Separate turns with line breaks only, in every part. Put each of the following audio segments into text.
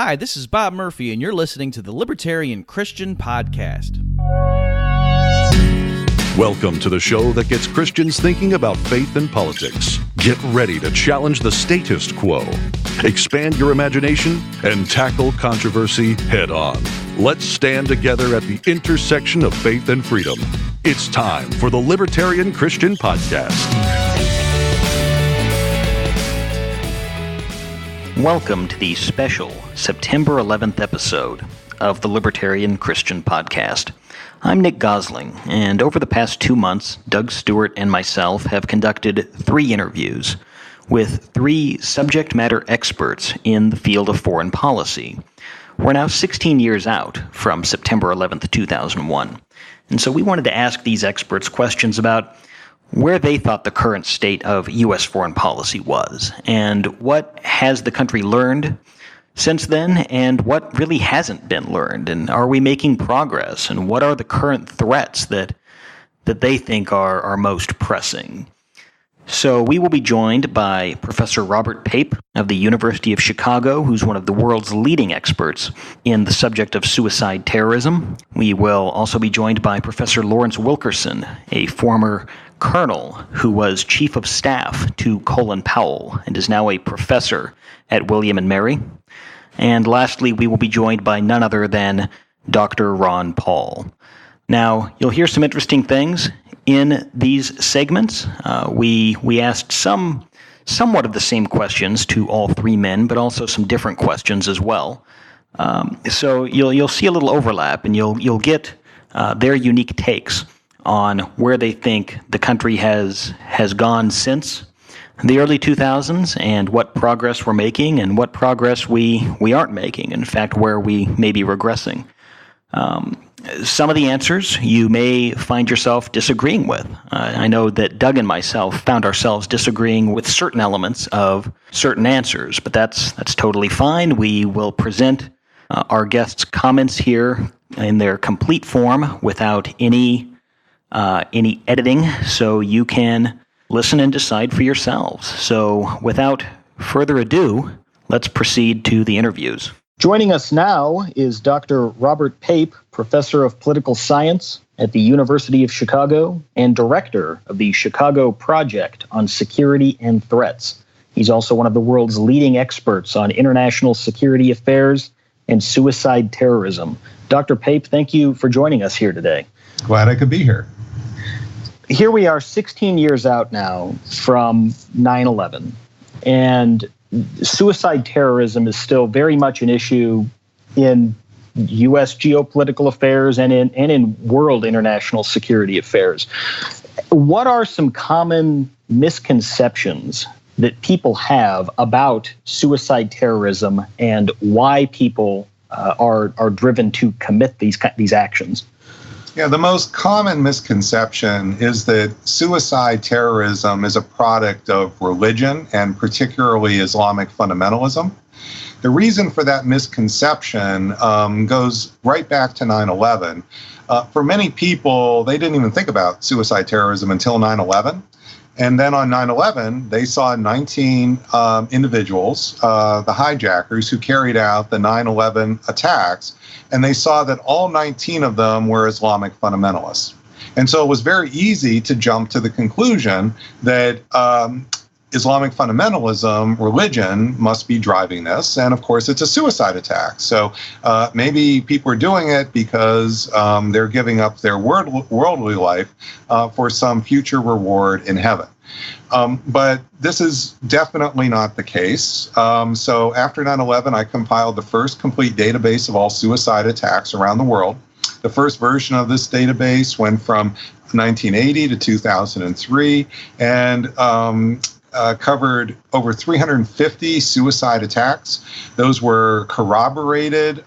Hi, this is Bob Murphy, and you're listening to the Libertarian Christian Podcast.
Welcome to the show that gets Christians thinking about faith and politics. Get ready to challenge the status quo, expand your imagination, and tackle controversy head on. Let's stand together at the intersection of faith and freedom. It's time for the Libertarian Christian Podcast.
Welcome to the special September 11th episode of the Libertarian Christian Podcast. I'm Nick Gosling, and over the past 2 months, Doug Stewart and myself have conducted 3 interviews with 3 subject matter experts in the field of foreign policy. We're now 16 years out from September 11th, 2001, and so we wanted to ask these experts questions about where they thought the current state of U.S. foreign policy was, and what has the country learned since then, and what really hasn't been learned, and are we making progress, and what are the current threats that they think are most pressing. So we will be joined by Professor Robert Pape of the University of Chicago, who's one of the world's leading experts in the subject of suicide terrorism. We will also be joined by Professor Lawrence Wilkerson, a former colonel who was chief of staff to Colin Powell and is now a professor at William & Mary. And lastly, we will be joined by none other than Dr. Ron Paul. Now, you'll hear some interesting things in these segments. We asked somewhat of the same questions to all 3 men, but also some different questions as well. So you'll see a little overlap, and you'll get their unique takes on where they think the country has gone since the early 2000s, and what progress we're making, and what progress we aren't making. In fact, where we may be regressing. Some of the answers you may find yourself disagreeing with. I know that Doug and myself found ourselves disagreeing with certain elements of certain answers, but that's totally fine. We will present our guests' comments here in their complete form without any editing, so you can listen and decide for yourselves. So without further ado, let's proceed to the interviews.
Joining us now is Dr. Robert Pape, Professor of Political Science at the University of Chicago and Director of the Chicago Project on Security and Threats. He's also one of the world's leading experts on international security affairs and suicide terrorism. Dr. Pape, thank you for joining us here today.
Glad I could be here.
Here we are 16 years out now from 9/11, and suicide terrorism is still very much an issue in U.S. geopolitical affairs and in world international security affairs. What are some common misconceptions that people have about suicide terrorism and why people are driven to commit these actions?
Yeah, the most common misconception is that suicide terrorism is a product of religion, and particularly Islamic fundamentalism. The reason for that misconception goes right back to 9/11. For many people, they didn't even think about suicide terrorism until 9/11. And then on 9/11, they saw 19 individuals, the hijackers who carried out the 9/11 attacks, and they saw that all 19 of them were Islamic fundamentalists. And so it was very easy to jump to the conclusion that Islamic fundamentalism, religion, must be driving this. And of course, it's a suicide attack. So maybe people are doing it because they're giving up their worldly life for some future reward in heaven. But this is definitely not the case. So after 9/11, I compiled the first complete database of all suicide attacks around the world. The first version of this database went from 1980 to 2003, and covered over 350 suicide attacks. Those were corroborated,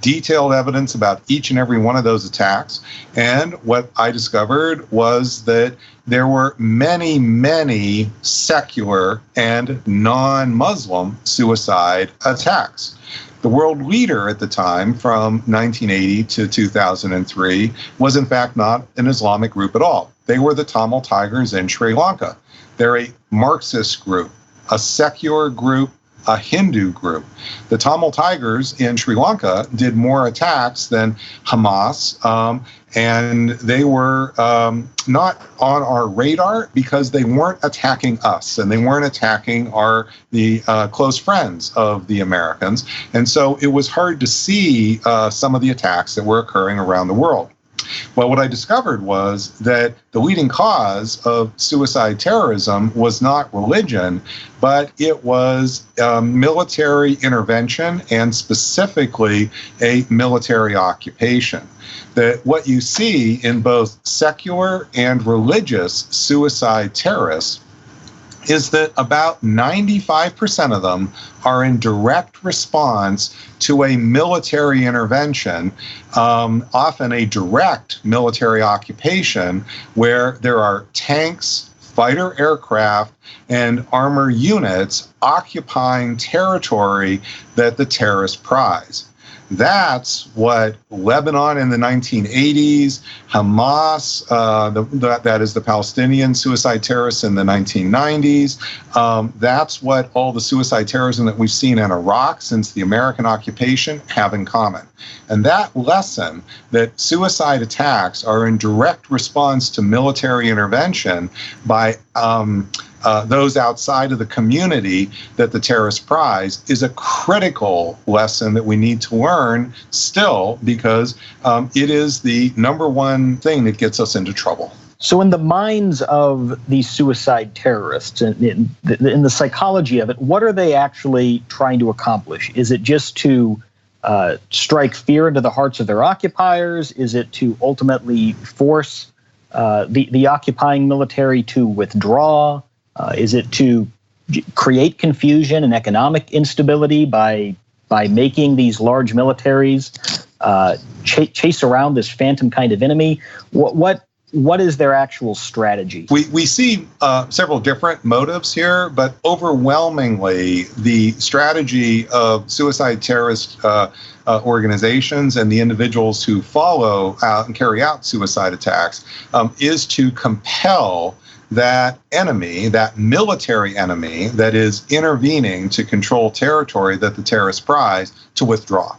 detailed evidence about each and every one of those attacks. And what I discovered was that there were many, many secular and non-Muslim suicide attacks. The world leader at the time, from 1980 to 2003, was in fact not an Islamic group at all. They were the Tamil Tigers in Sri Lanka. They're a Marxist group, a secular group a Hindu group. The Tamil Tigers in Sri Lanka did more attacks than Hamas, and they were not on our radar because they weren't attacking us, and they weren't attacking the close friends of the Americans. And so it was hard to see some of the attacks that were occurring around the world. Well, what I discovered was that the leading cause of suicide terrorism was not religion, but it was military intervention, and specifically a military occupation. That what you see in both secular and religious suicide terrorists is that about 95% of them are in direct response to a military intervention, often a direct military occupation where there are tanks, fighter aircraft, and armor units occupying territory that the terrorists prize. That's what Lebanon in the 1980s, Hamas, that is the Palestinian suicide terrorists in the 1990s. That's what all the suicide terrorism that we've seen in Iraq since the American occupation have in common. And that lesson that suicide attacks are in direct response to military intervention by those outside of the community that the terrorists prize is a critical lesson that we need to learn still, because it is the number one thing that gets us into trouble.
So in the minds of these suicide terrorists, in the psychology of it, what are they actually trying to accomplish? Is it just to strike fear into the hearts of their occupiers? Is it to ultimately force the occupying military to withdraw? Is it to create confusion and economic instability by making these large militaries chase around this phantom kind of enemy? What is their actual strategy?
We see several different motives here, but overwhelmingly the strategy of suicide terrorist organizations and the individuals who follow out and carry out suicide attacks is to compel that enemy, that military enemy that is intervening to control territory that the terrorists prize, to withdraw.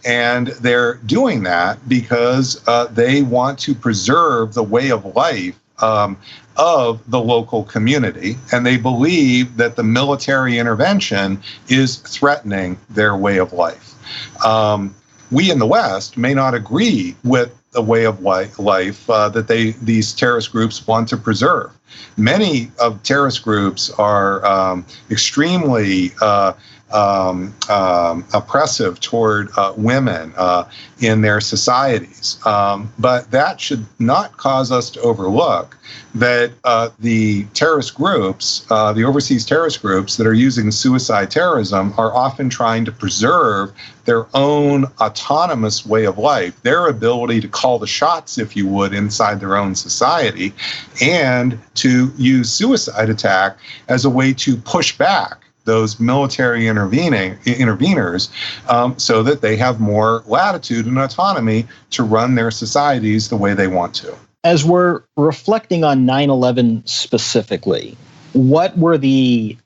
And they're doing that because they want to preserve the way of life of the local community, and they believe that the military intervention is threatening their way of life. We in the West may not agree with the way of life that these terrorist groups want to preserve. Many of terrorist groups are extremely oppressive toward women in their societies. But that should not cause us to overlook that the terrorist groups, the overseas terrorist groups that are using suicide terrorism, are often trying to preserve their own autonomous way of life, their ability to call the shots, if you would, inside their own society, and to use suicide attack as a way to push back those military interveners so that they have more latitude and autonomy to run their societies the way they want to.
As we're reflecting on 9/11 specifically, what were the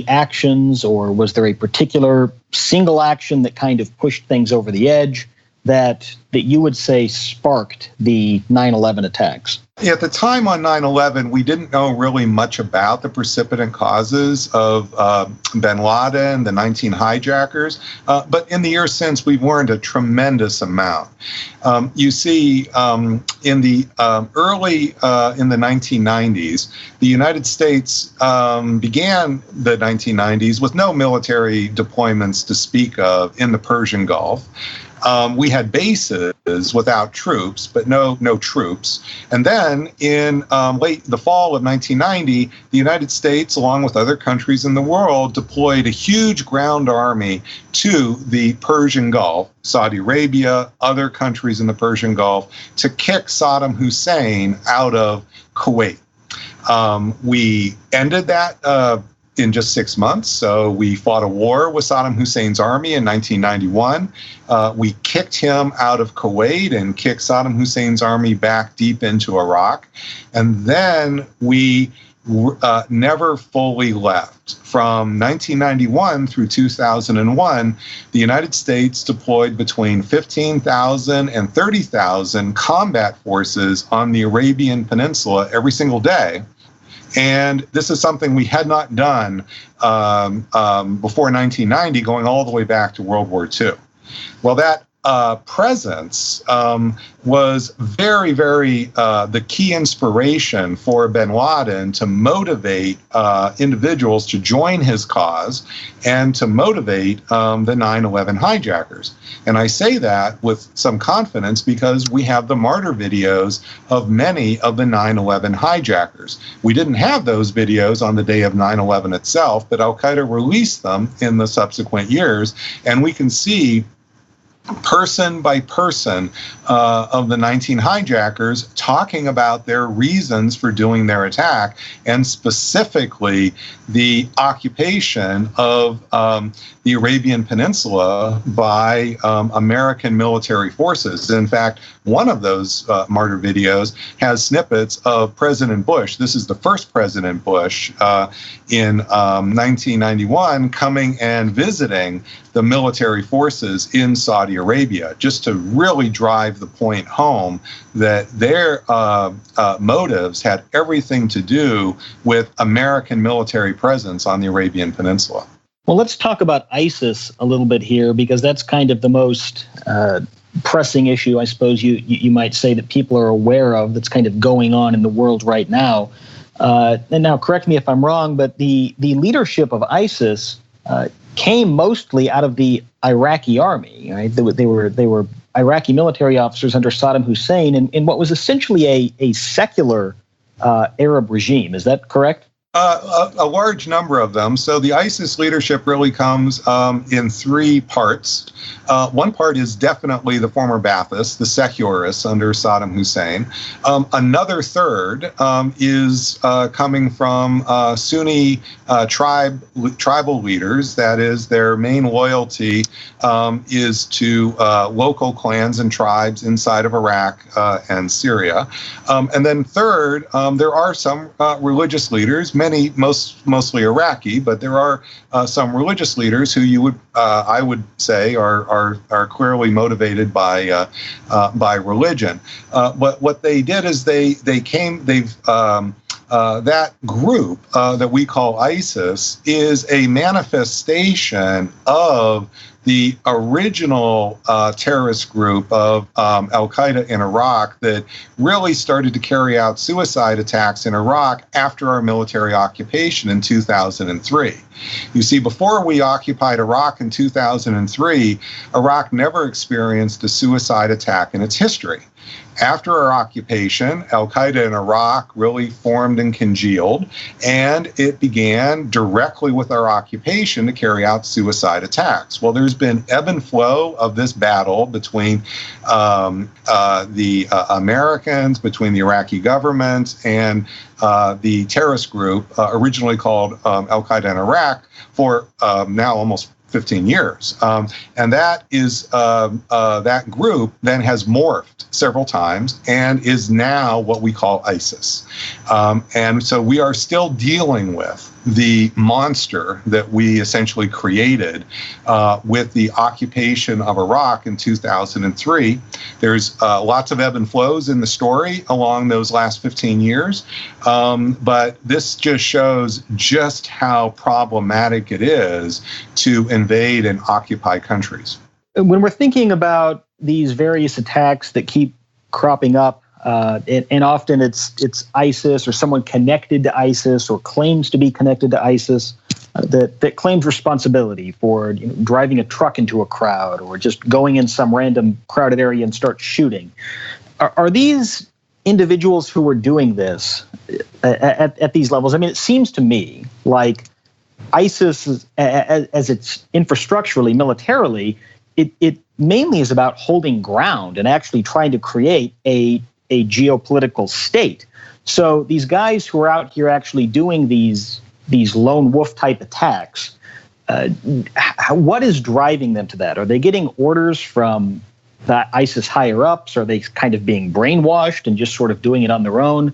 actions, or was there a particular single action that kind of pushed things over the edge that you would say sparked the 9/11 attacks?
At the time on 9/11, we didn't know really much about the precipitant causes of bin Laden, the 19 hijackers. But in the years since, we've learned a tremendous amount. You see, in the in the 1990s, the United States began the 1990s with no military deployments to speak of in the Persian Gulf. We had bases without troops, but no troops. And then in the fall of 1990, the United States, along with other countries in the world, deployed a huge ground army to the Persian Gulf, Saudi Arabia, other countries in the Persian Gulf, to kick Saddam Hussein out of Kuwait. We ended that in just 6 months. So we fought a war with Saddam Hussein's army in 1991. We kicked him out of Kuwait and kicked Saddam Hussein's army back deep into Iraq. And then we never fully left. From 1991 through 2001, the United States deployed between 15,000 and 30,000 combat forces on the Arabian Peninsula every single day. And this is something we had not done before 1990, going all the way back to World War II. Well, that presence was very, very the key inspiration for bin Laden to motivate individuals to join his cause and to motivate the 9/11 hijackers. And I say that with some confidence because we have the martyr videos of many of the 9/11 hijackers. We didn't have those videos on the day of 9/11 itself, but Al-Qaeda released them in the subsequent years, and we can see person by person of the 19 hijackers talking about their reasons for doing their attack, and specifically the occupation of the Arabian Peninsula by American military forces. In fact, one of those martyr videos has snippets of President Bush. This is the first President Bush in 1991 coming and visiting the military forces in Saudi Arabia, just to really drive the point home that their motives had everything to do with American military presence on the Arabian Peninsula.
Well, let's talk about ISIS a little bit here, because that's kind of the most pressing issue, I suppose you might say, that people are aware of, that's kind of going on in the world right now. And now, correct me if I'm wrong, but the leadership of ISIS came mostly out of the Iraqi army, right? They were Iraqi military officers under Saddam Hussein in what was essentially a secular Arab regime. Is that correct?
A large number of them. So the ISIS leadership really comes in three parts. One part is definitely the former Ba'athists, the secularists under Saddam Hussein. Another third is coming from Sunni tribal leaders. That is, their main loyalty is to local clans and tribes inside of Iraq and Syria. And then third, there are some religious leaders, mostly Iraqi, but there are some religious leaders who I would say are clearly motivated by religion. What they did is that group that we call ISIS is a manifestation of the original terrorist group of Al-Qaeda in Iraq that really started to carry out suicide attacks in Iraq after our military occupation in 2003. You see, before we occupied Iraq in 2003, Iraq never experienced a suicide attack in its history. After our occupation, Al-Qaeda in Iraq really formed and congealed, and it began directly with our occupation to carry out suicide attacks. Well, there's been ebb and flow of this battle between the Americans, between the Iraqi government, and the terrorist group originally called Al-Qaeda in Iraq for now almost 15 years. And that is that group then has morphed several times and is now what we call ISIS. And so we are still dealing with the monster that we essentially created with the occupation of Iraq in 2003. There's lots of ebb and flows in the story along those last 15 years, but this just shows just how problematic it is to invade and occupy countries.
When we're thinking about these various attacks that keep cropping up, and often it's ISIS or someone connected to ISIS or claims to be connected to ISIS that claims responsibility for driving a truck into a crowd or just going in some random crowded area and start shooting. Are these individuals who are doing this at these levels? I mean, it seems to me like ISIS, as it's infrastructurally, militarily, it mainly is about holding ground and actually trying to create a geopolitical state. So these guys who are out here actually doing these lone wolf type attacks, what is driving them to that? Are they getting orders from the ISIS higher ups? Are they kind of being brainwashed and just sort of doing it on their own?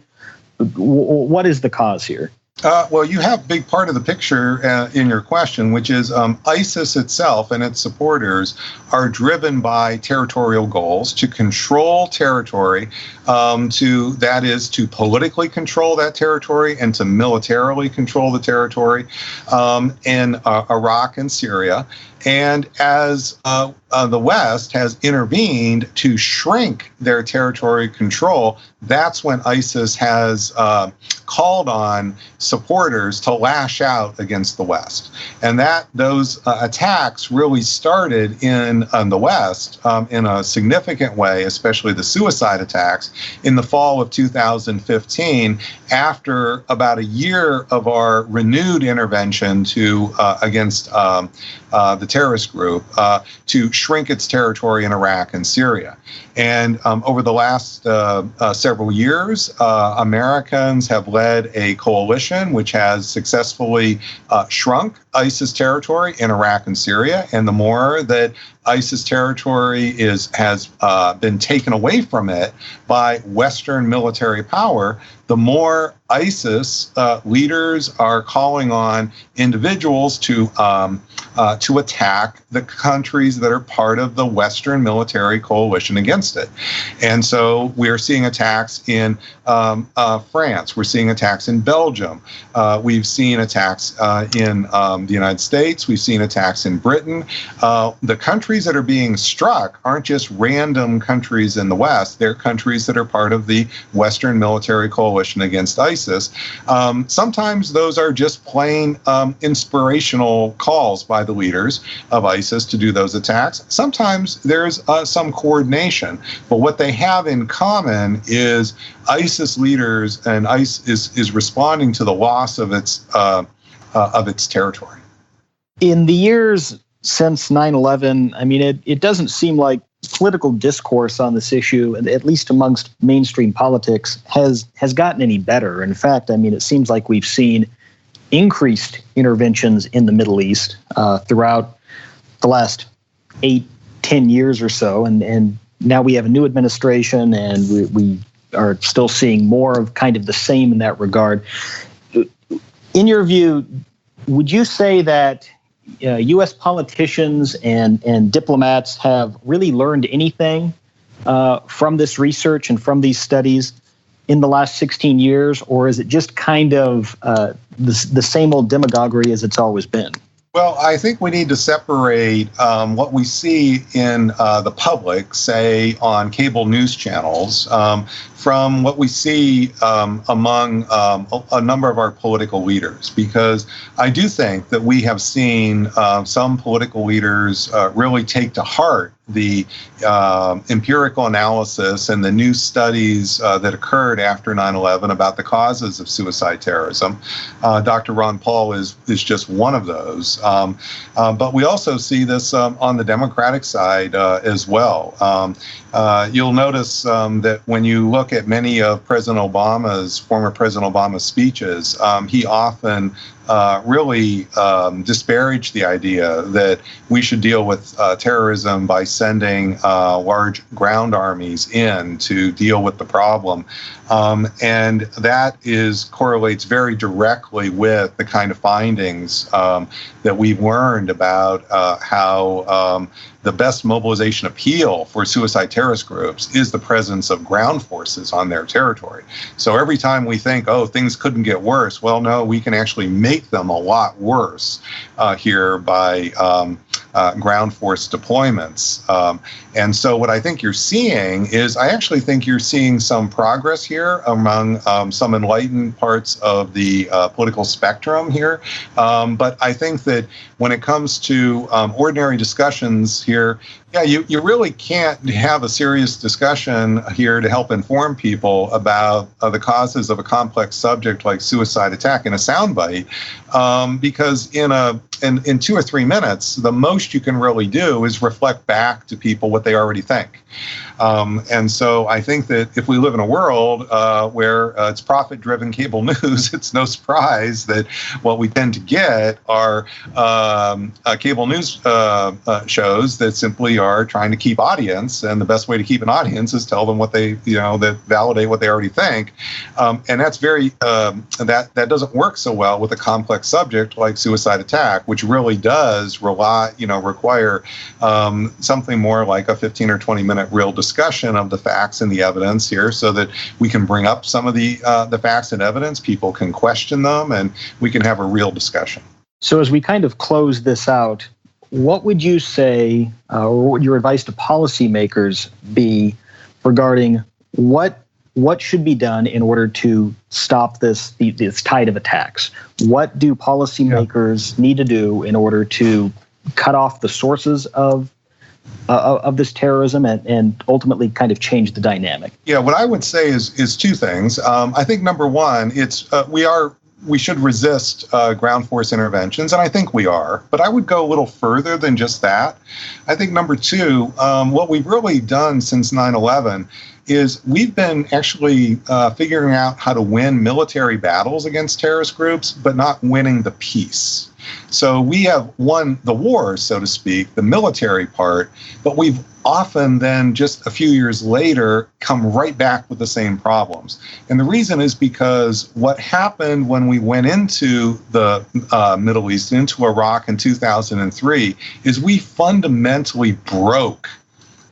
What is the cause here?
Well, you have a big part of the picture in your question, which is ISIS itself and its supporters are driven by territorial goals to control territory, that is to politically control that territory and to militarily control the territory in Iraq and Syria. And as the West has intervened to shrink their territory control, that's when ISIS has called on supporters to lash out against the West. And those attacks really started in the West in a significant way, especially the suicide attacks, in the fall of 2015, after about a year of our renewed intervention against the terrorist group to shrink its territory in Iraq and Syria. And over the last several years, Americans have led a coalition which has successfully shrunk ISIS territory in Iraq and Syria. And the more that ISIS territory has been taken away from it by Western military power, the more ISIS leaders are calling on individuals to attack the countries that are part of the Western military coalition against it. And so we're seeing attacks in France. We're seeing attacks in Belgium. We've seen attacks in the United States. We've seen attacks in Britain. The countries that are being struck aren't just random countries in the West. They're countries that are part of the Western military coalition against ISIS. Sometimes those are just plain inspirational calls by the leaders of ISIS to do those attacks. Sometimes there's some coordination, but what they have in common is ISIS leaders and ISIS is responding to the loss of its territory.
In the years since 9/11, I mean, it doesn't seem like political discourse on this issue, at least amongst mainstream politics, has gotten any better. In fact, I mean, it seems like we've seen increased interventions in the Middle East throughout the last 8-10 years or so, and now we have a new administration, and we are still seeing more of kind of the same in that regard. In your view, would you say that U.S. politicians and diplomats have really learned anything from this research and from these studies in the last 16 years, or is it just kind of the same old demagoguery as it's always been?
Well, I think we need to separate what we see in the public, say on cable news channels, from what we see among a number of our political leaders, because I do think that we have seen some political leaders really take to heart the empirical analysis and the new studies that occurred after 9/11 about the causes of suicide terrorism. Dr. Ron Paul is just one of those. But we also see this on the Democratic side as well. You'll notice that when you look at many of former President Obama's speeches, he often really disparaged the idea that we should deal with terrorism by sending large ground armies in to deal with the problem. And that correlates very directly with the kind of findings that we've learned about how the best mobilization appeal for suicide terrorist groups is the presence of ground forces on their territory. So every time we think, oh, things couldn't get worse, well, no, we can actually make them a lot worse here by ground force deployments. And so what I think you're seeing is, I actually think you're seeing some progress here among some enlightened parts of the political spectrum here. But I think that when it comes to ordinary discussions here, yeah, you really can't have a serious discussion here to help inform people about the causes of a complex subject like suicide attack in a soundbite, because in 2 or 3 minutes, the most you can really do is reflect back back to people what they already think. And so I think that if we live in a world where it's profit-driven cable news, it's no surprise that what we tend to get are cable news shows that simply are trying to keep audience, and the best way to keep an audience is tell them what they, that validate what they already think. And that's very that doesn't work so well with a complex subject like suicide attack, which really does require something more like a 15 or 20 minute real discussion of the facts and the evidence here, so that we can bring up some of the facts and evidence, people can question them, and we can have a real discussion.
So as we kind of close this out, what would you say, or what would your advice to policymakers be regarding what should be done in order to stop this tide of attacks? What do policymakers need to do in order to cut off the sources of this terrorism and ultimately kind of change the dynamic?
Yeah, what I would say is two things. I think number one, we should resist ground force interventions, and I think we are. But I would go a little further than just that. I think number two, what we've really done since 9/11 is we've been actually figuring out how to win military battles against terrorist groups, but not winning the peace. So we have won the war, so to speak, the military part, but we've often then just a few years later come right back with the same problems. And the reason is because what happened when we went into the Middle East, into Iraq in 2003, is we fundamentally broke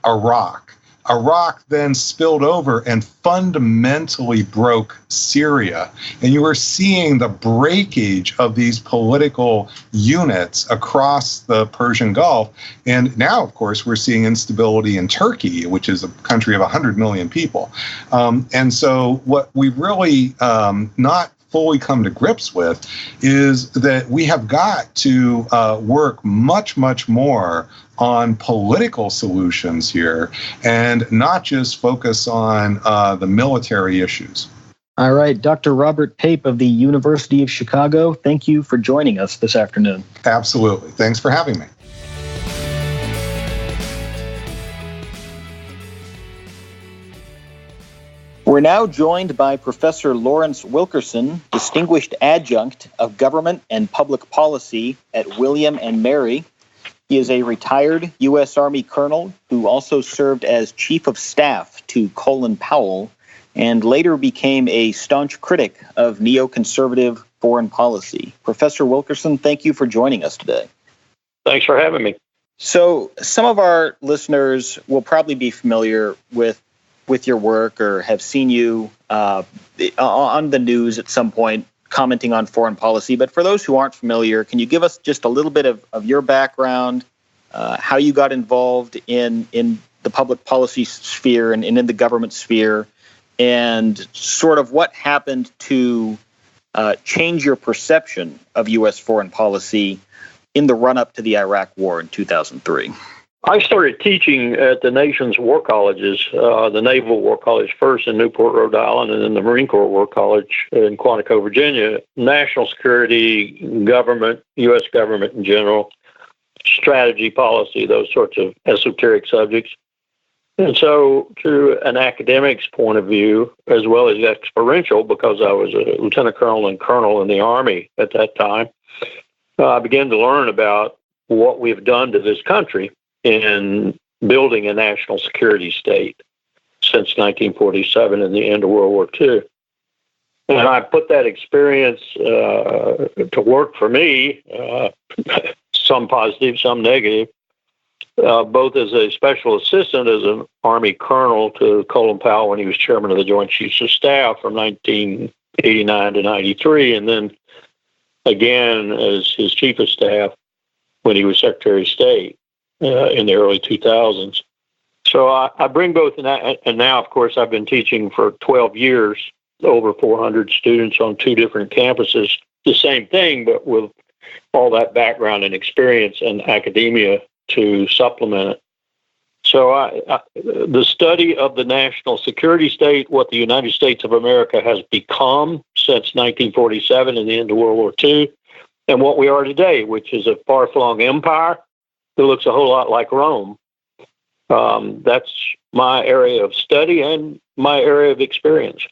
Iraq. Iraq then spilled over and fundamentally broke Syria. And you were seeing the breakage of these political units across the Persian Gulf. And now, of course, we're seeing instability in Turkey, which is a country of 100 million people. And so what we've really not fully come to grips with is that we have got to work much, much more on political solutions here and not just focus on the military issues.
All right, Dr. Robert Pape of the University of Chicago, thank you for joining us this afternoon.
Absolutely. Thanks for having me.
We're now joined by Professor Lawrence Wilkerson, Distinguished Adjunct of Government and Public Policy at William and Mary. He is a retired U.S. Army colonel who also served as Chief of Staff to Colin Powell and later became a staunch critic of neoconservative foreign policy. Professor Wilkerson, thank you for joining us today.
Thanks for having me.
So some of our listeners will probably be familiar with your work or have seen you on the news at some point commenting on foreign policy. But for those who aren't familiar, can you give us just a little bit of your background, how you got involved in the public policy sphere and in the government sphere, and sort of what happened to change your perception of U.S. foreign policy in the run-up to the Iraq War in 2003?
I started teaching at the nation's war colleges, the Naval War College first in Newport, Rhode Island, and then the Marine Corps War College in Quantico, Virginia. National security, government, U.S. government in general, strategy, policy, those sorts of esoteric subjects. And so through an academic's point of view, as well as experiential, because I was a lieutenant colonel and colonel in the Army at that time, I began to learn about what we've done to this country in building a national security state since 1947 and the end of World War II. And I put that experience to work for me, some positive, some negative, both as a special assistant, as an Army colonel to Colin Powell when he was chairman of the Joint Chiefs of Staff from 1989 to 93, and then again as his chief of staff when he was Secretary of State in the early 2000s. So I bring both in that, and now, of course, I've been teaching for 12 years, over 400 students on 2 different campuses, the same thing, but with all that background and experience in academia to supplement it. So the study of the national security state, what the United States of America has become since 1947 and the end of World War II, and what we are today, which is a far-flung empire that looks a whole lot like Rome. That's my area of study and my area of experience.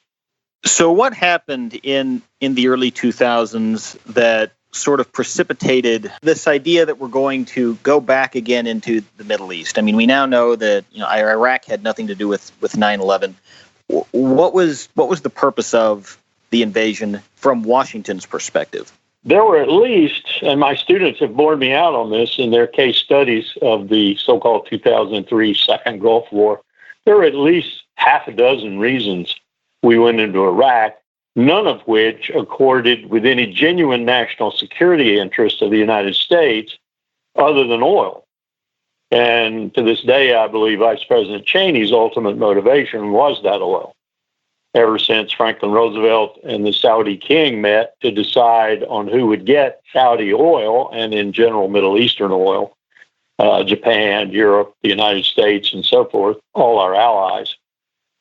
So what happened in the early 2000s that sort of precipitated this idea that we're going to go back again into the Middle East? I mean, we now know that Iraq had nothing to do with 9/11. What was the purpose of the invasion from Washington's perspective?
There were at least, and my students have borne me out on this in their case studies of the so-called 2003 Second Gulf War, there were at least half a dozen reasons we went into Iraq, none of which accorded with any genuine national security interest of the United States other than oil. And to this day, I believe Vice President Cheney's ultimate motivation was that oil. Ever since Franklin Roosevelt and the Saudi king met to decide on who would get Saudi oil and in general Middle Eastern oil, Japan, Europe, the United States, and so forth, all our allies,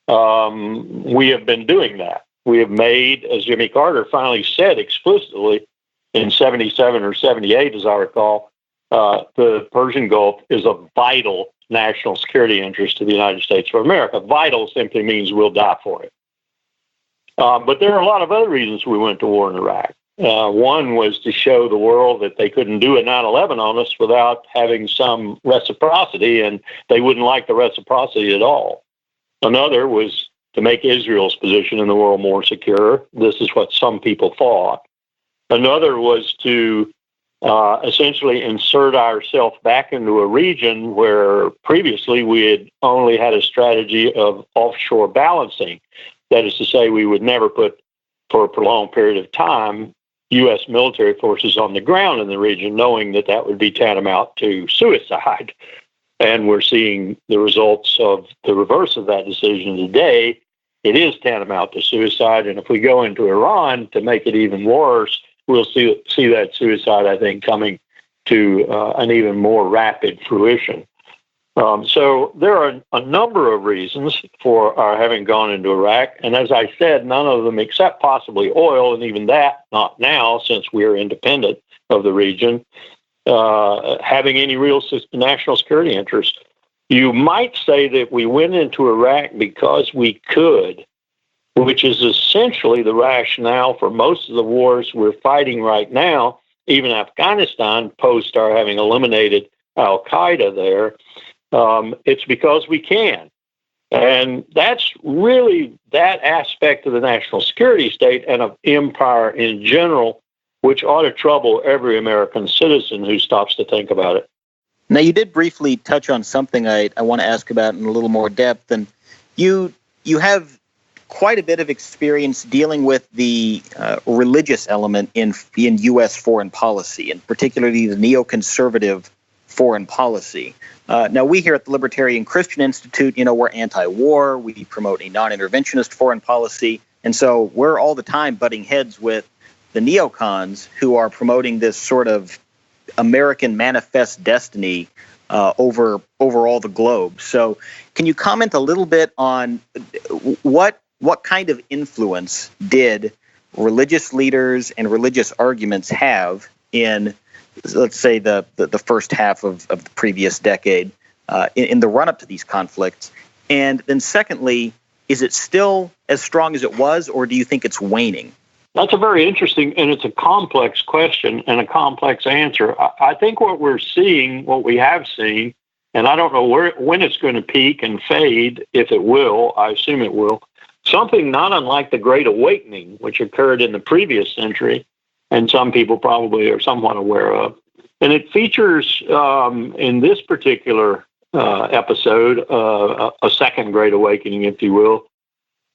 we have been doing that. We have made, as Jimmy Carter finally said explicitly in 77 or 78, as I recall, the Persian Gulf is a vital national security interest to the United States of America. Vital simply means we'll die for it. But there are a lot of other reasons we went to war in Iraq. One was to show the world that they couldn't do a 9/11 on us without having some reciprocity, and they wouldn't like the reciprocity at all. Another was to make Israel's position in the world more secure. This is what some people thought. Another was to essentially insert ourselves back into a region where previously we had only had a strategy of offshore balancing. That is to say, we would never put, for a prolonged period of time, U.S. military forces on the ground in the region, knowing that that would be tantamount to suicide. And we're seeing the results of the reverse of that decision today. It is tantamount to suicide. And if we go into Iran to make it even worse, we'll see that suicide, I think, coming to an even more rapid fruition. So there are a number of reasons for our having gone into Iraq. And as I said, none of them except possibly oil, and even that not now since we are independent of the region, having any real national security interest. You might say that we went into Iraq because we could, which is essentially the rationale for most of the wars we're fighting right now, even Afghanistan, post our having eliminated al-Qaeda there. It's because we can. And that's really that aspect of the national security state and of empire in general, which ought to trouble every American citizen who stops to think about it.
Now, you did briefly touch on something I want to ask about in a little more depth, and you have quite a bit of experience dealing with the religious element in U.S. foreign policy, and particularly the neoconservative foreign policy. Now, we here at the Libertarian Christian Institute, we're anti-war, we promote a non-interventionist foreign policy, and so we're all the time butting heads with the neocons who are promoting this sort of American manifest destiny over all the globe. So can you comment a little bit on what kind of influence did religious leaders and religious arguments have in, let's say, the first half of the previous decade in the run-up to these conflicts? And then secondly, is it still as strong as it was, or do you think it's waning?
That's a very interesting, and it's a complex question and a complex answer. I think what we have seen, and I don't know when it's going to peak and fade, if it will, I assume it will, something not unlike the Great Awakening, which occurred in the previous century, and some people probably are somewhat aware of. And it features, in this particular episode, a second Great Awakening, if you will,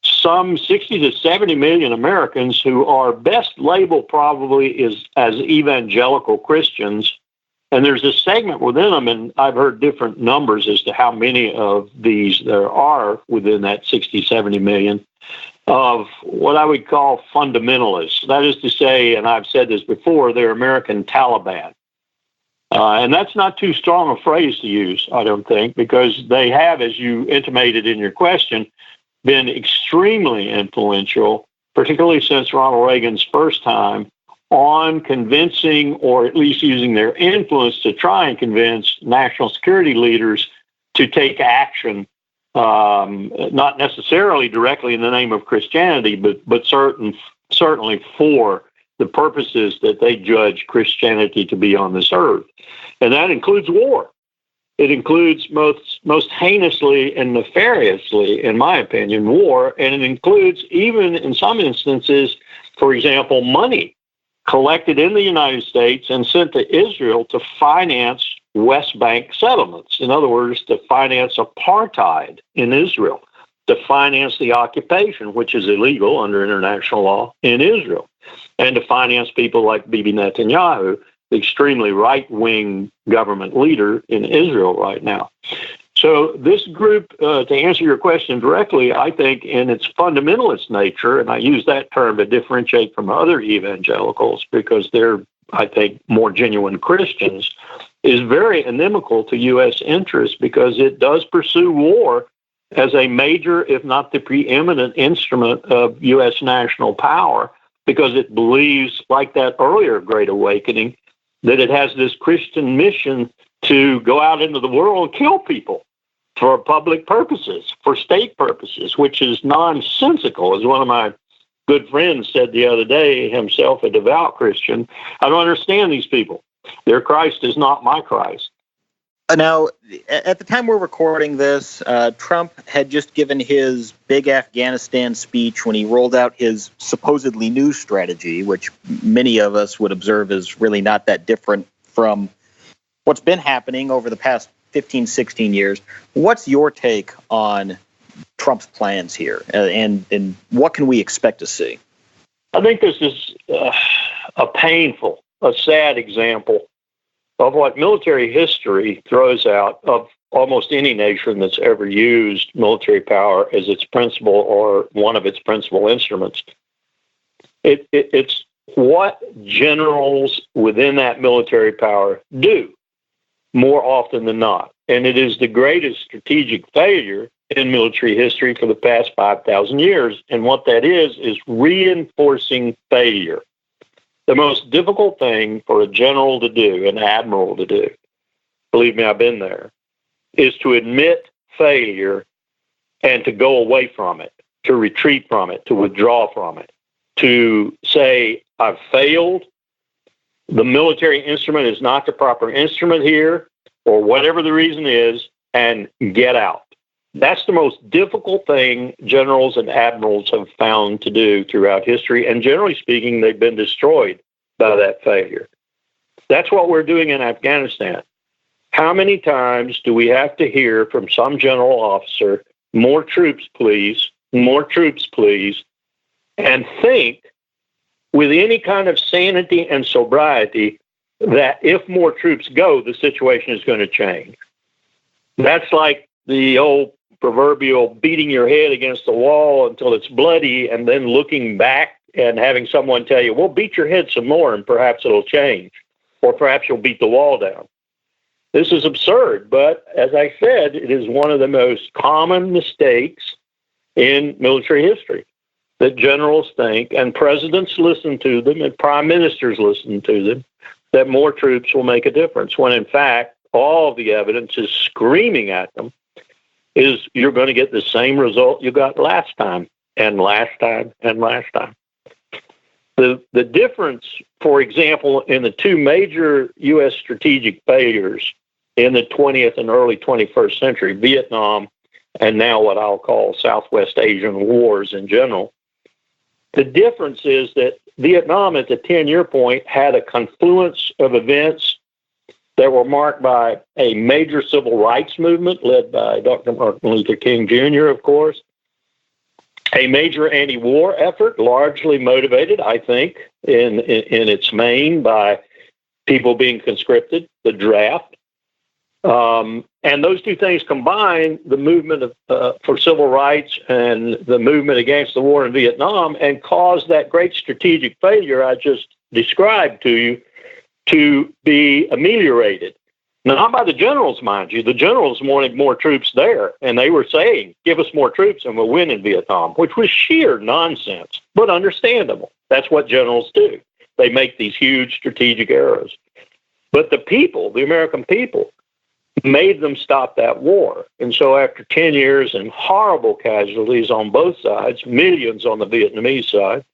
some 60 to 70 million Americans who are best labeled probably as evangelical Christians. And there's a segment within them, and I've heard different numbers as to how many of these there are within that 60, 70 million, of what I would call fundamentalists. That is to say, and I've said this before, they're American Taliban. And that's not too strong a phrase to use, I don't think, because they have, as you intimated in your question, been extremely influential, particularly since Ronald Reagan's first time, on convincing, or at least using their influence to try and convince national security leaders to take action, not necessarily directly in the name of Christianity, but certainly for the purposes that they judge Christianity to be on this earth. And that includes war. It includes most heinously and nefariously, in my opinion, war. And it includes, even in some instances, for example, money collected in the United States and sent to Israel to finance West Bank settlements. In other words, to finance apartheid in Israel, to finance the occupation, which is illegal under international law in Israel, and to finance people like Bibi Netanyahu, the extremely right-wing government leader in Israel right now. So this group, to answer your question directly, I think in its fundamentalist nature, and I use that term to differentiate from other evangelicals because they're, I think, more genuine Christians, is very inimical to U.S. interests because it does pursue war as a major, if not the preeminent instrument of U.S. national power, because it believes, like that earlier Great Awakening, that it has this Christian mission to go out into the world and kill people for public purposes, for state purposes, which is nonsensical. As one of my good friends said the other day, himself a devout Christian, I don't understand these people. Their Christ is not my Christ.
Now, at the time we're recording this, Trump had just given his big Afghanistan speech when he rolled out his supposedly new strategy, which many of us would observe is really not that different from what's been happening over the past 15, 16 years. What's your take on Trump's plans here, and what can we expect to see?
I think this is a painful, a sad example of what military history throws out of almost any nation that's ever used military power as its principal or one of its principal instruments. It's what generals within that military power do more often than not. And it is the greatest strategic failure in military history for the past 5,000 years. And what that is reinforcing failure. The most difficult thing for a general to do, an admiral to do, believe me, I've been there, is to admit failure and to go away from it, to retreat from it, to withdraw from it, to say, I've failed, the military instrument is not the proper instrument here, or whatever the reason is, and get out. That's the most difficult thing generals and admirals have found to do throughout history, and generally speaking, they've been destroyed by that failure. That's what we're doing in Afghanistan. How many times do we have to hear from some general officer, more troops, please, and think with any kind of sanity and sobriety that if more troops go, the situation is going to change? That's like the old proverbial beating your head against the wall until it's bloody and then looking back and having someone tell you, well, beat your head some more and perhaps it'll change, or perhaps you'll beat the wall down. This is absurd, but as I said, it is one of the most common mistakes in military history that generals think, and presidents listen to them, and prime ministers listen to them, that more troops will make a difference, when in fact, all of the evidence is screaming at them is you're going to get the same result you got last time, and last time, and last time. The difference, for example, in the two major U.S. strategic failures in the 20th and early 21st century, Vietnam and now what I'll call Southwest Asian wars in general, the difference is that Vietnam at the 10-year point had a confluence of events that were marked by a major civil rights movement led by Dr. Martin Luther King Jr., of course, a major anti-war effort, largely motivated, I think, in its main by people being conscripted, the draft. And those two things combined, the movement for civil rights and the movement against the war in Vietnam, and caused that great strategic failure I just described to you to be ameliorated. Not by the generals, mind you. The generals wanted more troops there, and they were saying, give us more troops and we'll win in Vietnam, which was sheer nonsense, but understandable. That's what generals do. They make these huge strategic errors. But the people, the American people, made them stop that war. And so after 10 years and horrible casualties on both sides, millions on the Vietnamese side,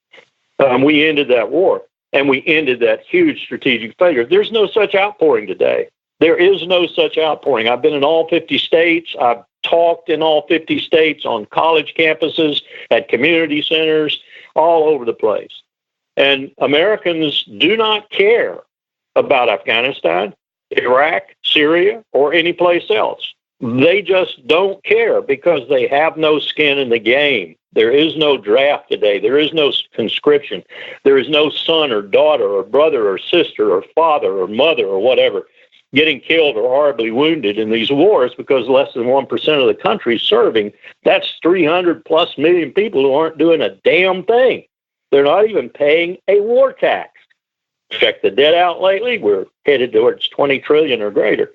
we ended that war. And we ended that huge strategic failure. There's no such outpouring today. There is no such outpouring. I've been in all 50 states. I've talked in all 50 states on college campuses, at community centers, all over the place. And Americans do not care about Afghanistan, Iraq, Syria, or any place else. They just don't care because they have no skin in the game. There is no draft today. There is no conscription. There is no son or daughter or brother or sister or father or mother or whatever getting killed or horribly wounded in these wars because less than 1% of the country is serving. That's 300 plus million people who aren't doing a damn thing. They're not even paying a war tax. Check the debt out lately. We're headed towards 20 trillion or greater.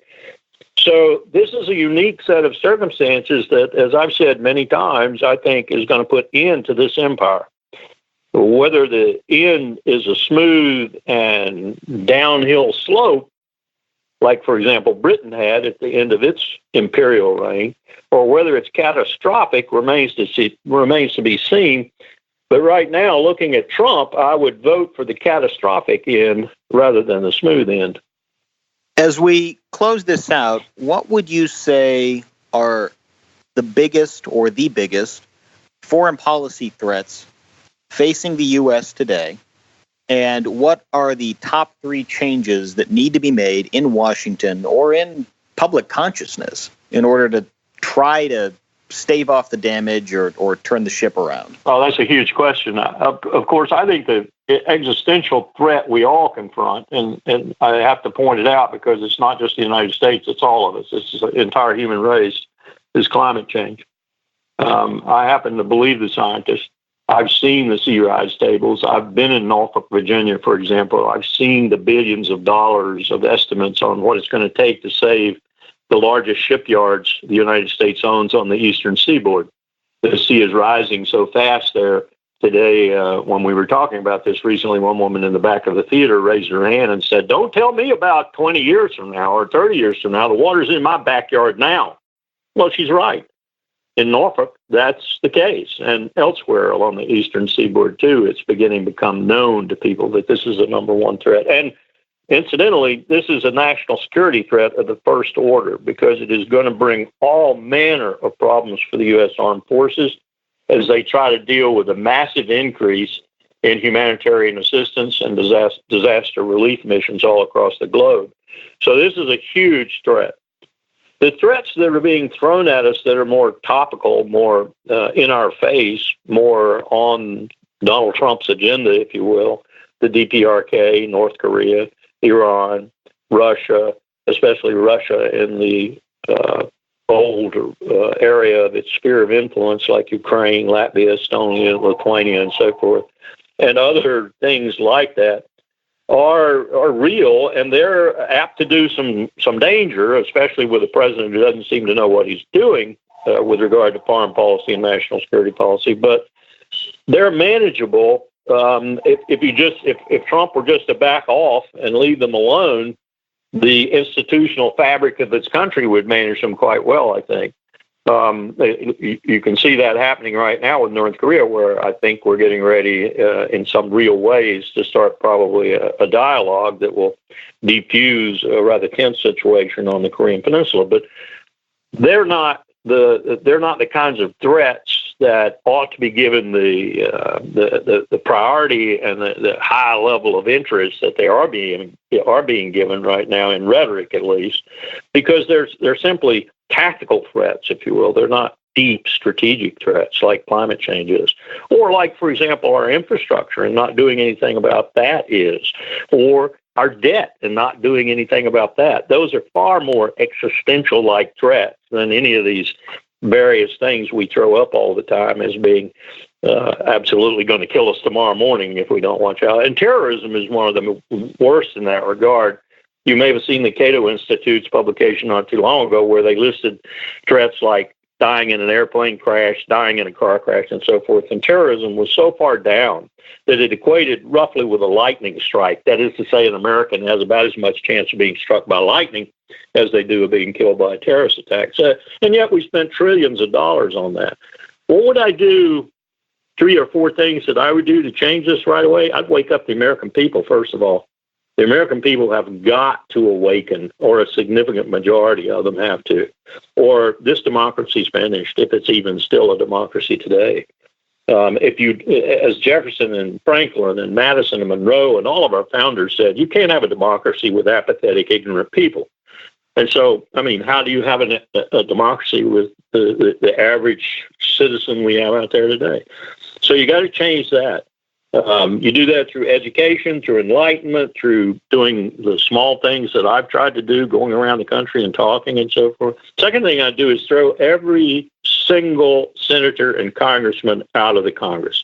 So this is a unique set of circumstances that, as I've said many times, I think is going to put end to this empire. Whether the end is a smooth and downhill slope, like, for example, Britain had at the end of its imperial reign, or whether it's catastrophic remains to be seen. But right now, looking at Trump, I would vote for the catastrophic end rather than the smooth end.
As we close this out, what would you say are the biggest or the biggest foreign policy threats facing the U.S. today? And what are the top 3 changes that need to be made in Washington or in public consciousness in order to try to stave off the damage or turn the ship around?
Oh, that's a huge question. Of course, I think the existential threat we all confront, and I have to point it out because it's not just the United States, it's all of us. It's the entire human race, is climate change. I happen to believe the scientists. I've seen the sea rise tables. I've been in Norfolk, Virginia, for example. I've seen the billions of dollars of estimates on what it's going to take to save the largest shipyards the United States owns on the eastern seaboard. The sea is rising so fast there. Today, when we were talking about this recently, one woman in the back of the theater raised her hand and said, "Don't tell me about 20 years from now or 30 years from now. The water's in my backyard now." Well, she's right. In Norfolk, that's the case. And elsewhere along the eastern seaboard, too, it's beginning to become known to people that this is the number one threat. And incidentally, this is a national security threat of the first order because it is going to bring all manner of problems for the U.S. Armed Forces as they try to deal with a massive increase in humanitarian assistance and disaster relief missions all across the globe. So this is a huge threat. The threats that are being thrown at us that are more topical, more in our face, more on Donald Trump's agenda, if you will, the DPRK, North Korea, Iran, Russia, especially Russia in the old area of its sphere of influence like Ukraine, Latvia, Estonia, Lithuania, and so forth, and other things like that are real, and they're apt to do some danger, especially with a president who doesn't seem to know what he's doing with regard to foreign policy and national security policy. But they're manageable if Trump were just to back off and leave them alone. The institutional fabric of this country would manage them quite well, I think. You can see that happening right now with North Korea, where I think we're getting ready in some real ways to start probably a dialogue that will defuse a rather tense situation on the Korean Peninsula. But they're not the kinds of threats that ought to be given the priority and the high level of interest that they are being given right now, in rhetoric at least, because they're simply tactical threats, if you will. They're not deep strategic threats like climate change is, or like, for example, our infrastructure and not doing anything about that is, or our debt and not doing anything about that. Those are far more existential-like threats than any of these various things we throw up all the time as being absolutely going to kill us tomorrow morning if we don't watch out. And terrorism is one of the worst in that regard. You may have seen the Cato Institute's publication not too long ago where they listed threats like dying in an airplane crash, dying in a car crash, and so forth. And terrorism was so far down that it equated roughly with a lightning strike. That is to say, an American has about as much chance of being struck by lightning as they do of being killed by a terrorist attack. And yet we spent trillions of dollars on that. What would I do? 3 or 4 things that I would do to change this right away? I'd wake up the American people, first of all. The American people have got to awaken, or a significant majority of them have to, or this democracy's finished, if it's even still a democracy today. If you, as Jefferson and Franklin and Madison and Monroe and all of our founders said, you can't have a democracy with apathetic, ignorant people. And so, I mean, how do you have a democracy with the average citizen we have out there today? So you got to change that. You do that through education, through enlightenment, through doing the small things that I've tried to do, going around the country and talking and so forth. Second thing I do is throw every single senator and congressman out of the Congress.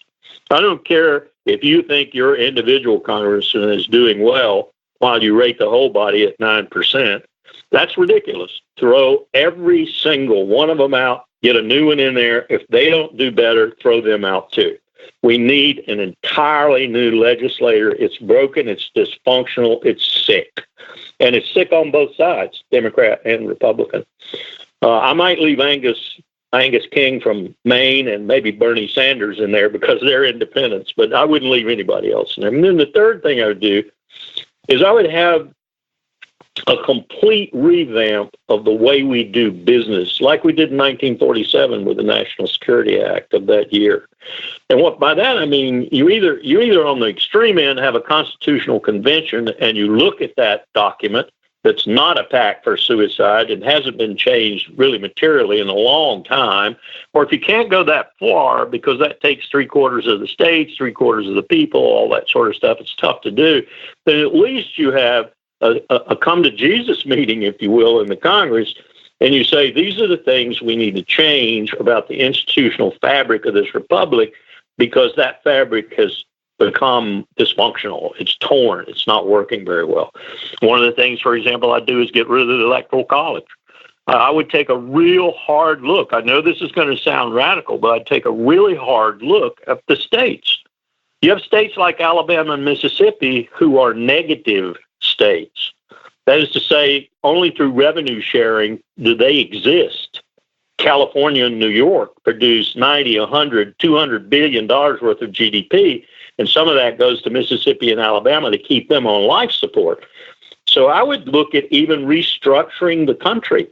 I don't care if you think your individual congressman is doing well while you rate the whole body at 9%. That's ridiculous. Throw every single one of them out, get a new one in there. If they don't do better, throw them out too. We need an entirely new legislature. It's broken, it's dysfunctional, it's sick. And it's sick on both sides, Democrat and Republican. I might leave Angus King from Maine and maybe Bernie Sanders in there because they're independents, but I wouldn't leave anybody else in there. And then the third thing I would do is I would have a complete revamp of the way we do business, like we did in 1947 with the National Security Act of that year. And what by that I mean, you either on the extreme end have a constitutional convention and you look at that document that's not a pact for suicide and hasn't been changed really materially in a long time, or if you can't go that far because that takes 3/4 of the states, 3/4 of the people, all that sort of stuff, it's tough to do, then at least you have a come to Jesus meeting, if you will, in the Congress, and you say, these are the things we need to change about the institutional fabric of this republic because that fabric has become dysfunctional. It's torn. It's not working very well. One of the things, for example, I'd do is get rid of the Electoral College. I would take a real hard look. I know this is going to sound radical, but I'd take a really hard look at the states. You have states like Alabama and Mississippi who are negative states. That is to say, only through revenue sharing do they exist. California and New York produce 90, 100, $200 billion worth of GDP, and some of that goes to Mississippi and Alabama to keep them on life support. So I would look at even restructuring the country.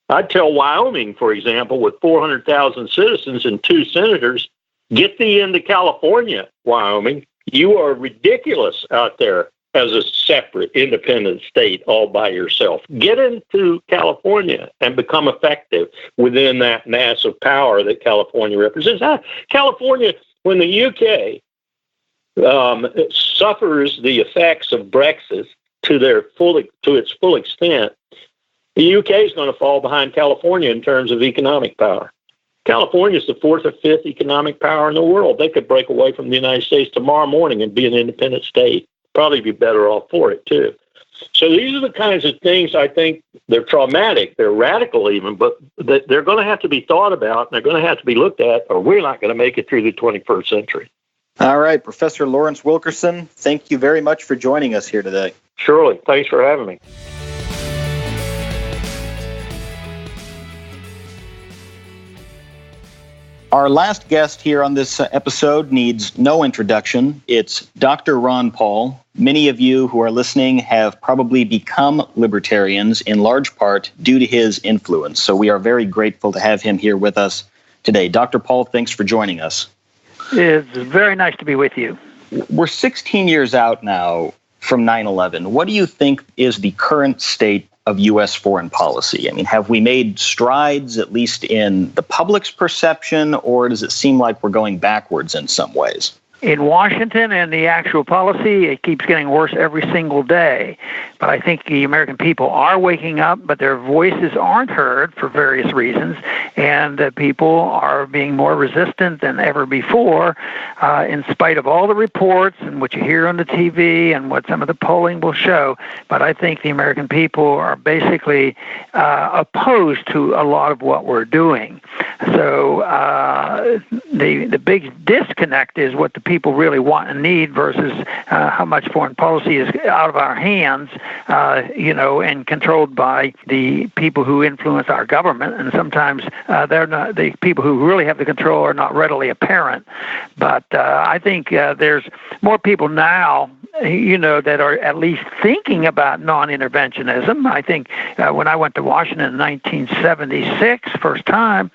I'd tell Wyoming, for example, with 400,000 citizens and 2 senators, get thee into California, Wyoming. You are ridiculous out there as a separate, independent state all by yourself. Get into California and become effective within that massive power that California represents. California, when the UK suffers the effects of Brexit to its full extent, the UK is going to fall behind California in terms of economic power. California is the 4th or 5th economic power in the world. They could break away from the United States tomorrow morning and be an independent state. Probably be better off for it, too. So these are the kinds of things I think they're traumatic, they're radical even, but they're going to have to be thought about, and they're going to have to be looked at, or we're not going to make it through the 21st century.
All right, Professor Lawrence Wilkerson, thank you very much for joining us here today.
Surely. Thanks for having me.
Our last guest here on this episode needs no introduction. It's Dr. Ron Paul. Many of you who are listening have probably become libertarians in large part due to his influence. So we are very grateful to have him here with us today. Dr. Paul, thanks for joining us.
It's very nice to be with you.
We're 16 years out now from 9/11. What do you think is the current state of U.S. foreign policy? I mean, have we made strides, at least in the public's perception, or does it seem like we're going backwards in some ways?
In Washington and the actual policy, it keeps getting worse every single day. But I think the American people are waking up, but their voices aren't heard for various reasons, and people are being more resistant than ever before, in spite of all the reports and what you hear on the TV and what some of the polling will show. But I think the American people are basically opposed to a lot of what we're doing. So the big disconnect is what the people really want and need versus how much foreign policy is out of our hands, and controlled by the people who influence our government. And sometimes they're not, the people who really have the control are not readily apparent. But I think there's more people now that are at least thinking about non-interventionism. I think when I went to Washington in 1976, first time,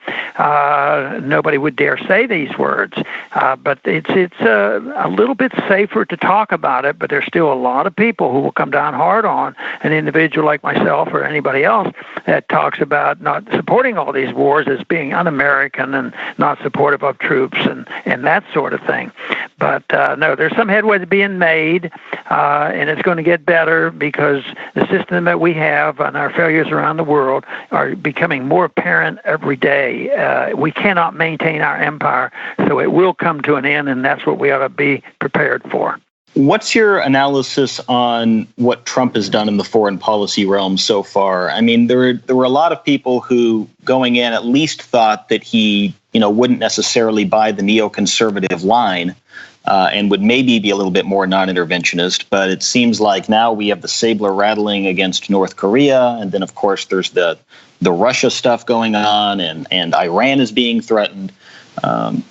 nobody would dare say these words. But it's a little bit safer to talk about it, but there's still a lot of people who will come down hard on an individual like myself or anybody else that talks about not supporting all these wars as being un-American and not supportive of troops and that sort of thing. But no, there's some headway being made, and it's going to get better because the system that we have and our failures around the world are becoming more apparent every day. We cannot maintain our empire, so it will come to an end, and that's what we ought to be prepared for.
What's your analysis on what Trump has done in the foreign policy realm so far? I mean, there were a lot of people who, going in, at least thought that he, wouldn't necessarily buy the neoconservative line and would maybe be a little bit more non-interventionist. But it seems like now we have the saber rattling against North Korea, and then, of course, there's the Russia stuff going on, and Iran is being threatened.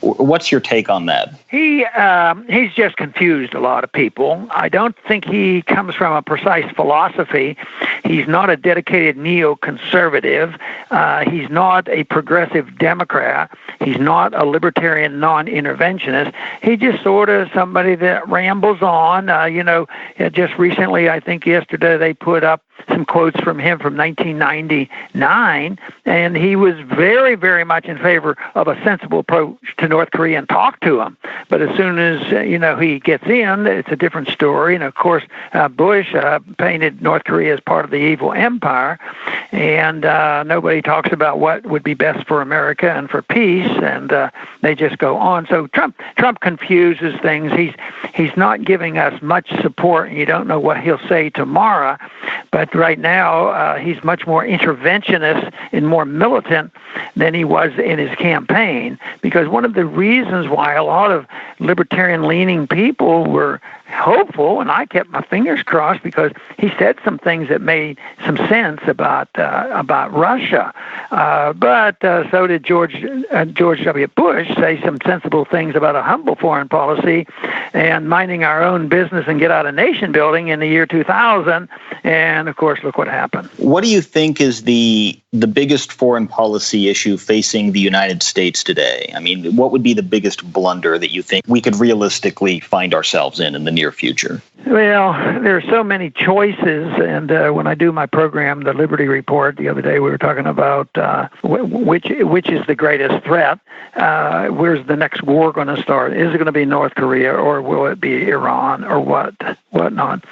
What's your take on that?
He's just confused a lot of people. I don't think he comes from a precise philosophy. He's not a dedicated neoconservative. He's not a progressive Democrat. He's not a libertarian non-interventionist. He's just sort of somebody that rambles on. Just recently, I think yesterday, they put up some quotes from him from 1999, and he was very, very much in favor of a sensible approach to North Korea and talk to him. But as soon as, he gets in, it's a different story. And, of course, Bush painted North Korea as part of the evil empire, and nobody talks about what would be best for America and for peace, and they just go on. So Trump confuses things. He's not giving us much support, and you don't know what he'll say tomorrow. But right now, he's much more interventionist and more militant than he was in his campaign, because one of the reasons why a lot of libertarian-leaning people were hopeful, and I kept my fingers crossed because he said some things that made some sense about Russia. But so did George W. Bush say some sensible things about a humble foreign policy and minding our own business and get out of nation building in the year 2000. And of course, look what happened.
What do you think is the biggest foreign policy issue facing the United States today? I mean, what would be the biggest blunder that you think we could realistically find ourselves in the near future?
Well, there are so many choices, and when I do my program, the Liberty Report, the other day we were talking about which is the greatest threat. Where's the next war going to start? Is it going to be North Korea, or will it be Iran, or whatnot?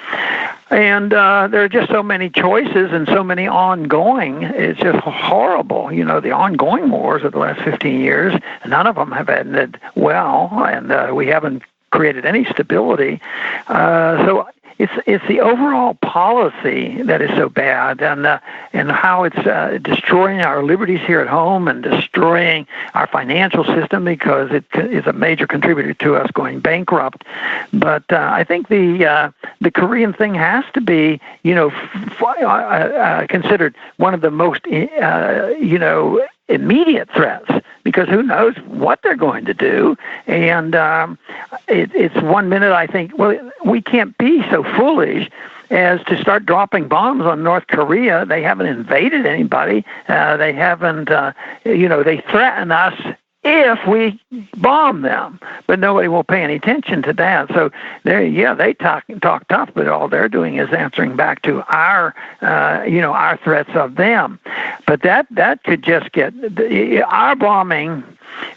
And there are just so many choices and so many ongoing. It's just horrible. The ongoing wars of the last 15 years, none of them have ended well, and we haven't created any stability. So it's the overall policy that is so bad, and how it's destroying our liberties here at home and destroying our financial system because it is a major contributor to us going bankrupt. But I think the Korean thing has to be, considered one of the most, immediate threats, because who knows what they're going to do. And it's 1 minute I think, well, we can't be so foolish as to start dropping bombs on North Korea. They haven't invaded anybody. They haven't, they threaten us if we bomb them, but nobody will pay any attention to that. So they talk tough, but all they're doing is answering back to our threats of them. But that could just get our bombing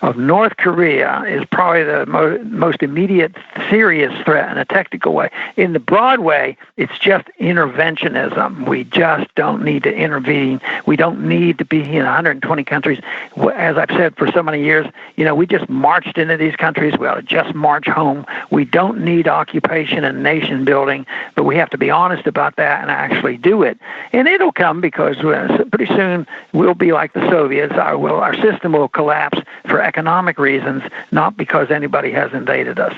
of North Korea is probably the most immediate serious threat in a technical way. In the broad way, it's just interventionism. We just don't need to intervene. We don't need to be in 120 countries. As I've said for so many years, we just marched into these countries. We ought to just march home. We don't need occupation and nation building, but we have to be honest about that and actually do it. And it'll come because pretty soon we'll be like the Soviets. Our system will collapse for economic reasons, not because anybody has invaded us.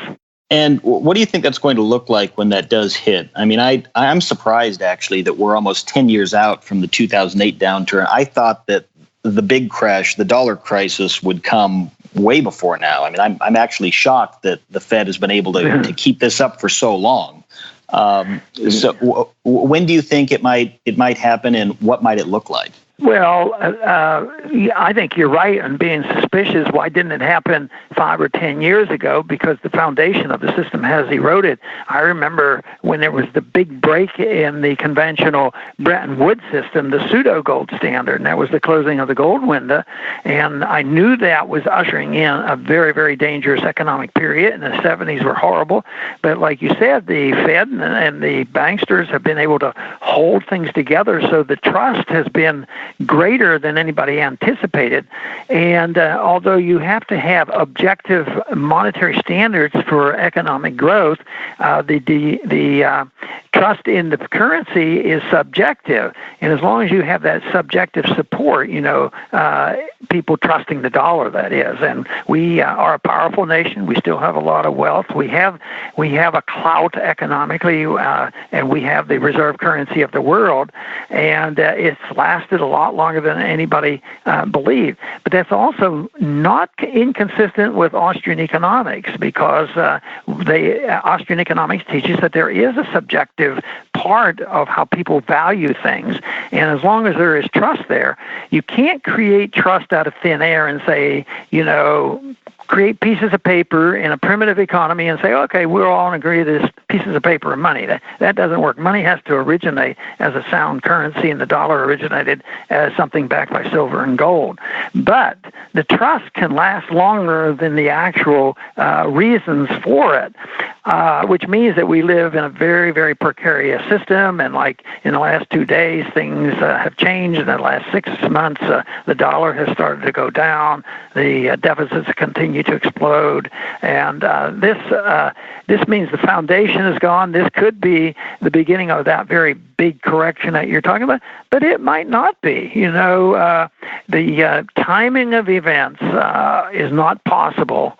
And what do you think that's going to look like when that does hit? I mean, I'm surprised, actually, that we're almost 10 years out from the 2008 downturn. I thought that the big crash, the dollar crisis, would come way before now. I mean, I'm actually shocked that the Fed has been able to keep this up for so long. So when do you think it might happen, and what might it look like?
Well, I think you're right in being suspicious. Why didn't it happen 5 or 10 years ago? Because the foundation of the system has eroded. I remember when there was the big break in the conventional Bretton Woods system, the pseudo-gold standard, and that was the closing of the gold window. And I knew that was ushering in a very, very dangerous economic period, and the 70s were horrible. But like you said, the Fed and the banksters have been able to hold things together, so the trust has been greater than anybody anticipated. And although you have to have objective monetary standards for economic growth, the trust in the currency is subjective. And as long as you have that subjective support, people trusting the dollar, that is. And we are a powerful nation. We still have a lot of wealth. We have a clout economically, and we have the reserve currency of the world. And it's lasted a lot longer than anybody believed. But that's also not inconsistent with Austrian economics, because Austrian economics teaches that there is a subjective part of how people value things. And as long as there is trust there, you can't create trust out of thin air and say, create pieces of paper in a primitive economy and say, okay, we're all in agree this pieces of paper are money. That doesn't work. Money has to originate as a sound currency, and the dollar originated as something backed by silver and gold. But the trust can last longer than the actual reasons for it, which means that we live in a very, very precarious system. And like in the last 2 days, things have changed. In the last 6 months, the dollar has started to go down. The deficits continue to explode, and this means the foundation is gone. This could be the beginning of that very big correction that you're talking about, but it might not be. The timing of events is not possible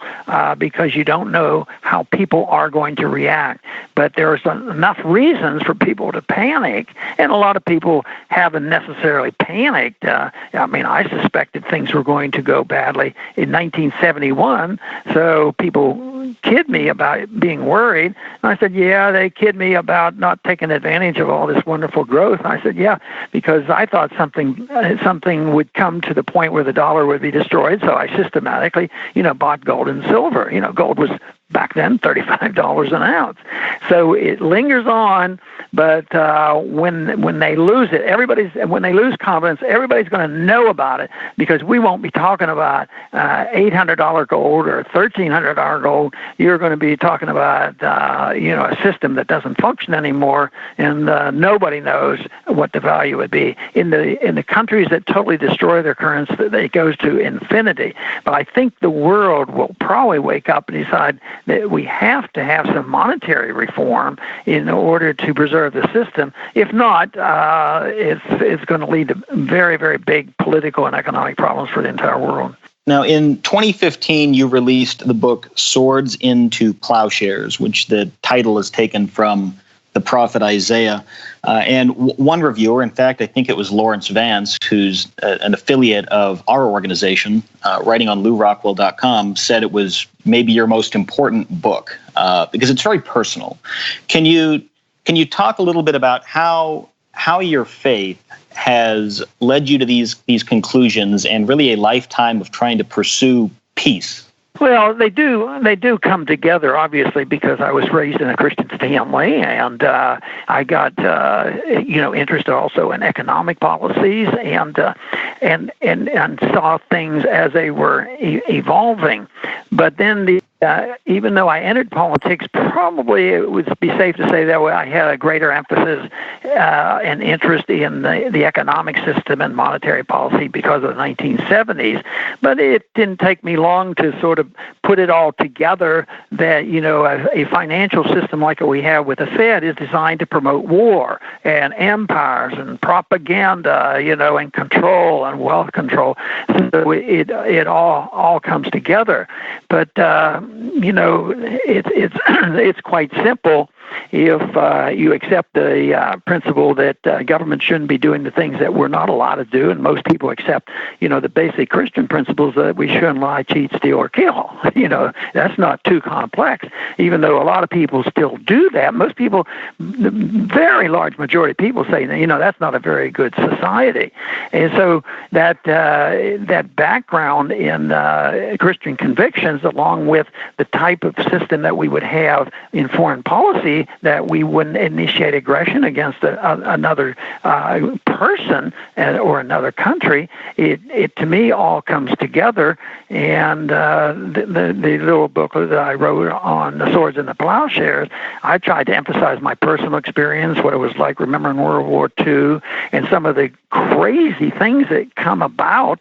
because you don't know how people are going to react. But there are enough reasons for people to panic, and a lot of people haven't necessarily panicked. I suspected things were going to go badly in 1971, so people kid me about being worried. And I said, yeah, they kid me about not taking advantage of all this wonderful growth. And I said, yeah, because I thought something would come to the point where the dollar would be destroyed. So I systematically, bought gold and silver. Gold was back then $35 an ounce. So it lingers on, but when they lose it, when they lose confidence, everybody's going to know about it, because we won't be talking about $800 gold or $1,300 gold. You're going to be talking about a system that doesn't function anymore, and nobody knows what the value would be. In the countries that totally destroy their currency, it goes to infinity. But I think the world will probably wake up and decide that we have to have some monetary reform in order to preserve the system. If not, it's going to lead to very, very big political and economic problems for the entire world.
Now, in 2015, you released the book Swords into Plowshares, which the title is taken from the prophet Isaiah. And one reviewer, in fact, I think it was Lawrence Vance, who's an affiliate of our organization, writing on LouRockwell.com, said it was maybe your most important book because it's very personal. Can you talk a little bit about how your faith has led you to these conclusions and really a lifetime of trying to pursue peace?
Well, they do come together, obviously, because I was raised in a Christian family, and I got interested also in economic policies, and saw things as they were evolving. But then even though I entered politics, probably it would be safe to say that I had a greater emphasis and interest in the economic system and monetary policy because of the 1970s. But it didn't take me long to sort of put it all together that, a financial system like what we have with the Fed is designed to promote war and empires and propaganda, and control and wealth control. So it all comes together. But it's quite simple if you accept the principle that government shouldn't be doing the things that we're not allowed to do, and most people accept, the basic Christian principles that we shouldn't lie, cheat, steal, or kill. That's not too complex, even though a lot of people still do that. Most people, the very large majority of people say, that's not a very good society. And so that background in Christian convictions, along with the type of system that we would have in foreign policy, that we wouldn't initiate aggression against another person or another country, it to me all comes together. And the little booklet that I wrote on the swords and the plowshares, I tried to emphasize my personal experience, what it was like remembering World War II, and some of the crazy things that come about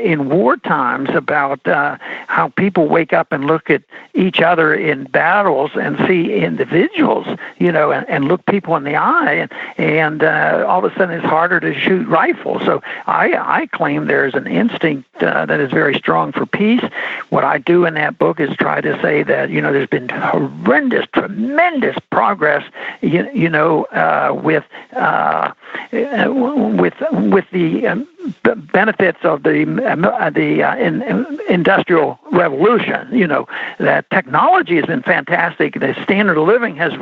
in war times, about how people wake up and look at each other in battles and see individuals, and look people in the eye, and all of a sudden it's harder to shoot rifles. So I claim there's an instinct that is very strong for peace. What I do in that book is try to say that, there's been horrendous, tremendous progress, with the benefits of the industrial revolution. That technology has been fantastic. The standard of living has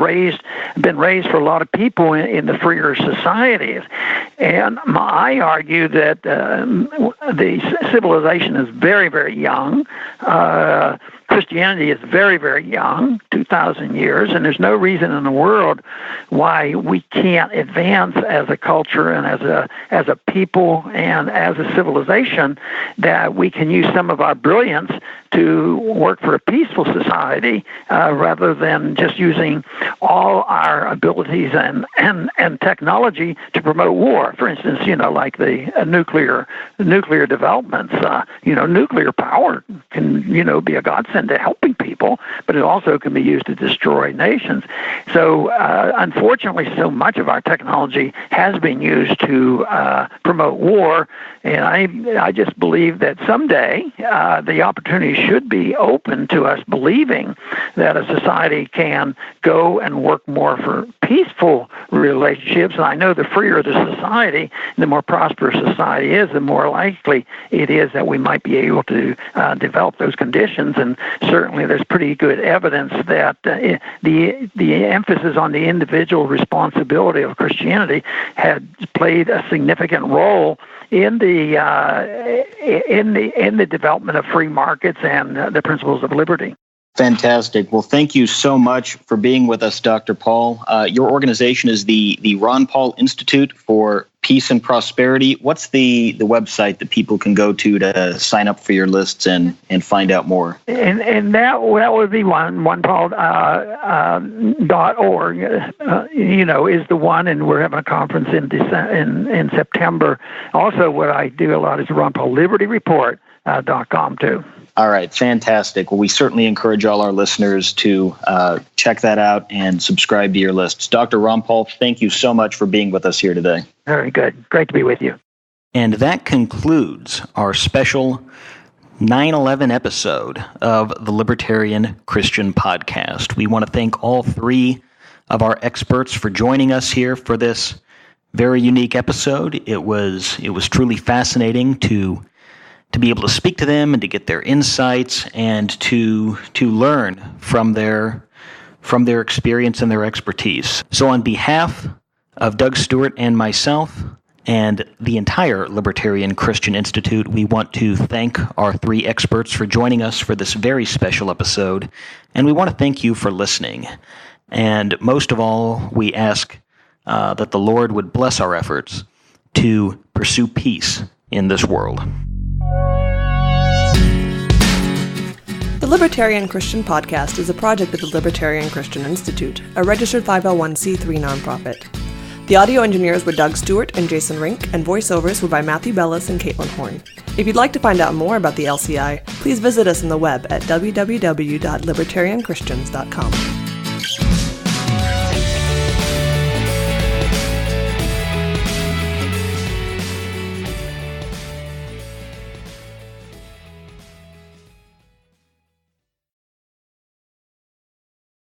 been raised for a lot of people in the freer societies. And I argue that the civilization is very, very young. Christianity is very, very young, 2,000 years, and there's no reason in the world why we can't advance as a culture and as a people and as a civilization, that we can use some of our brilliance to work for a peaceful society rather than just using all our abilities and technology to promote war. For instance, like the nuclear developments. Nuclear power can be a godsend to helping people, but it also can be used to destroy nations. So unfortunately, so much of our technology has been used to promote war, and I just believe that someday the opportunity should be open to us believing that a society can go and work more for peaceful relationships. And I know the freer the society, the more prosperous society is, the more likely it is that we might be able to develop those conditions. And certainly there's pretty good evidence that the emphasis on the individual responsibility of Christianity had played a significant role in the development of free markets and the principles of liberty.
Fantastic. Well, thank you so much for being with us, Dr. Paul. Your organization is the Ron Paul Institute for Peace and Prosperity. What's the website that people can go to sign up for your lists and find out more? And
that would be onepaul.org. Is the one, and we're having a conference in September. Also, what I do a lot is ronpaullibertyreport.com too.
All right, fantastic. Well, we certainly encourage all our listeners to check that out and subscribe to your lists. Dr. Ron Paul, thank you so much for being with us here today.
Very good. Great to be with you.
And that concludes our special 9/11 episode of the Libertarian Christian Podcast. We want to thank all three of our experts for joining us here for this very unique episode. It was truly fascinating to be able to speak to them and to get their insights and to learn from their experience and their expertise. So on behalf of Doug Stewart and myself and the entire Libertarian Christian Institute, we want to thank our three experts for joining us for this very special episode, and we want to thank you for listening. And most of all, we ask that the Lord would bless our efforts to pursue peace in this world.
The Libertarian Christian Podcast is a project of the Libertarian Christian Institute, a registered 501c3 nonprofit. The audio engineers were Doug Stewart and Jason Rink, and voiceovers were by Matthew Bellis and Caitlin Horn. If you'd like to find out more about the LCI, please visit us on the web at www.libertarianchristians.com.